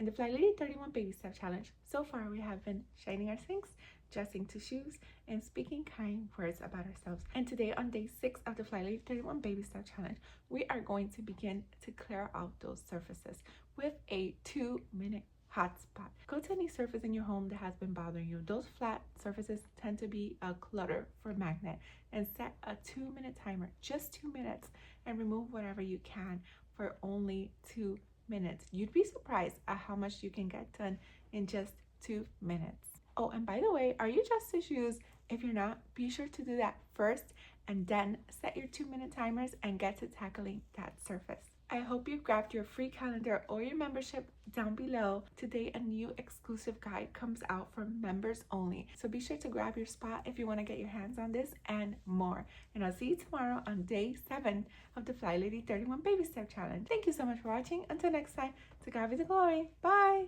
the Flylady31 Baby Step challenge. So far, we have been shining our sinks, dressing to shoes, and speaking kind words about ourselves. And today, on day 6 of the Flylady31 Baby Step challenge, we are going to begin to clear out those surfaces with a 2-minute hotspot. Go to any surface in your home that has been bothering you. Those flat surfaces tend to be a clutter for magnet, and set a 2-minute timer, just 2 minutes, and remove whatever you can for only 2 minutes. You'd be surprised at how much you can get done in just 2 minutes. Oh, and by the way, are you dressed to shoes? If you're not, be sure to do that first and then set your 2-minute timers and get to tackling that surface. I hope you've grabbed your free calendar or your membership down below. Today, a new exclusive guide comes out for members only. So be sure to grab your spot if you want to get your hands on this and more. And I'll see you tomorrow on day 7 of the Flylady31 Baby Step Challenge. Thank you so much for watching. Until next time, to God be the glory. Bye!